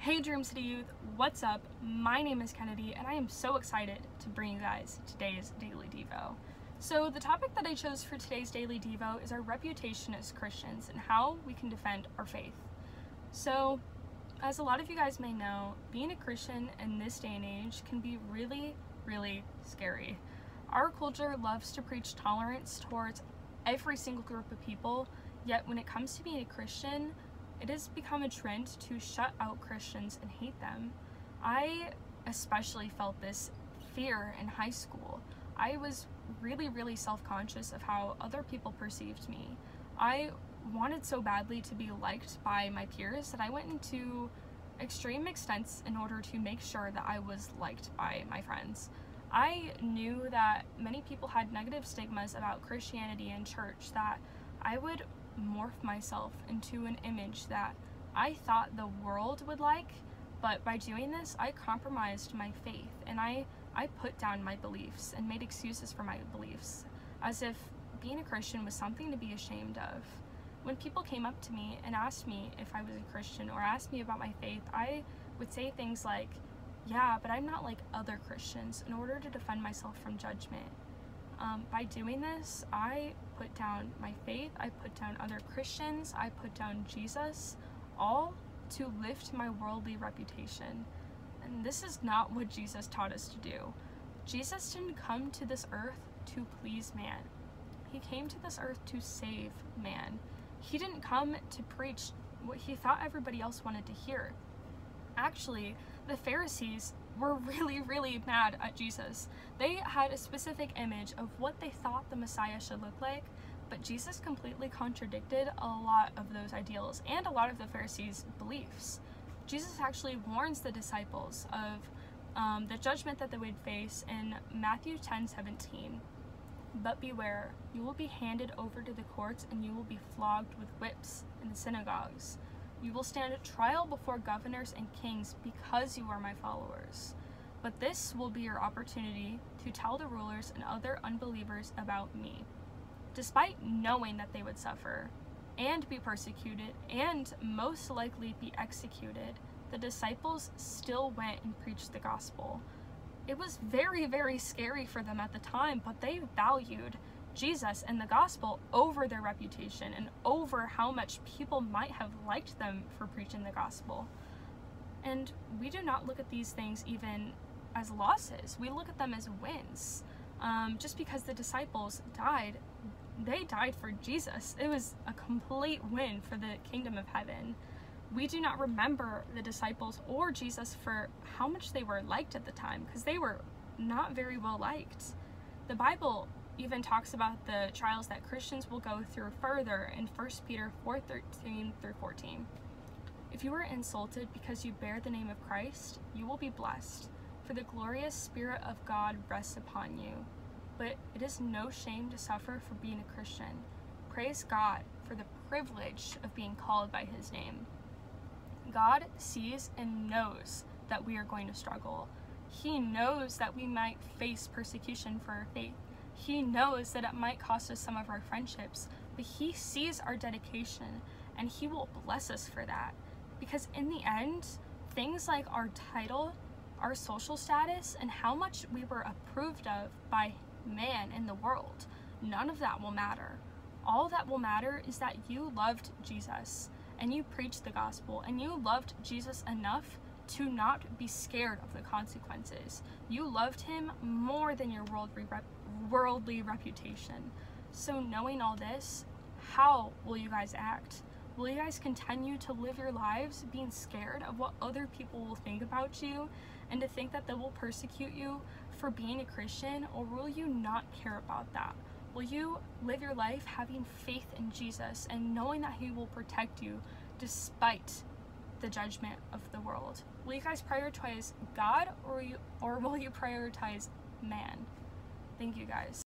Hey Dream City Youth, what's up? My name is Kennedy and I am so excited to bring you guys today's Daily Devo. So the topic that I chose for today's Daily Devo is our reputation as Christians and how we can defend our faith. So as a lot of you guys may know, being a Christian in this day and age can be really, really scary. Our culture loves to preach tolerance towards every single group of people, yet when it comes to being a Christian, it has become a trend to shut out Christians and hate them. I especially felt this fear in high school. I was really self-conscious of how other people perceived me. I wanted so badly to be liked by my peers that I went into extreme extents in order to make sure that I was liked by my friends. I knew that many people had negative stigmas about Christianity and church, that I would morph myself into an image that I thought the world would like, but by doing this I compromised my faith and I put down my beliefs and made excuses for my beliefs, as if being a Christian was something to be ashamed of. When people came up to me and asked me if I was a Christian or asked me about my faith, I would say things like, yeah, but I'm not like other Christians, in order to defend myself from judgment. By doing this, I put down my faith, I put down other Christians, I put down Jesus, all to lift my worldly reputation. And this is not what Jesus taught us to do. Jesus didn't come to this earth to please man. He came to this earth to save man. He didn't come to preach what he thought everybody else wanted to hear. Actually, the Pharisees were really mad at Jesus. They had a specific image of what they thought the Messiah should look like, but Jesus completely contradicted a lot of those ideals and a lot of the Pharisees' beliefs. Jesus actually warns the disciples of the judgment that they would face in Matthew 10:17. But beware, you will be handed over to the courts and you will be flogged with whips in the synagogues. You will stand trial before governors and kings because you are my followers. But this will be your opportunity to tell the rulers and other unbelievers about me. Despite knowing that they would suffer and be persecuted and most likely be executed, the disciples still went and preached the gospel. It was very scary for them at the time, but they valued Jesus and the gospel over their reputation and over how much people might have liked them for preaching the gospel. And we do not look at these things even as losses. We look at them as wins. Just because the disciples died, they died for Jesus. It was a complete win for the kingdom of heaven. We do not remember the disciples or Jesus for how much they were liked at the time, because they were not very well liked. The Bible even talks about the trials that Christians will go through further in 1 Peter 4:13-14. If you are insulted because you bear the name of Christ, you will be blessed, for the glorious Spirit of God rests upon you. But it is no shame to suffer for being a Christian. Praise God for the privilege of being called by his name. God sees and knows that we are going to struggle. He knows that we might face persecution for our faith. He knows that it might cost us some of our friendships, but he sees our dedication and he will bless us for that. Because in the end, things like our title, our social status, and how much we were approved of by man in the world, none of that will matter. All that will matter is that you loved Jesus and you preached the gospel and you loved Jesus enough to not be scared of the consequences. You loved him more than your worldly reputation. So knowing all this, how will you guys act? Will you guys continue to live your lives being scared of what other people will think about you and to think that they will persecute you for being a Christian, or will you not care about that? Will you live your life having faith in Jesus and knowing that he will protect you despite the judgment of the world? Will you guys prioritize God, or will you prioritize man? Thank you guys.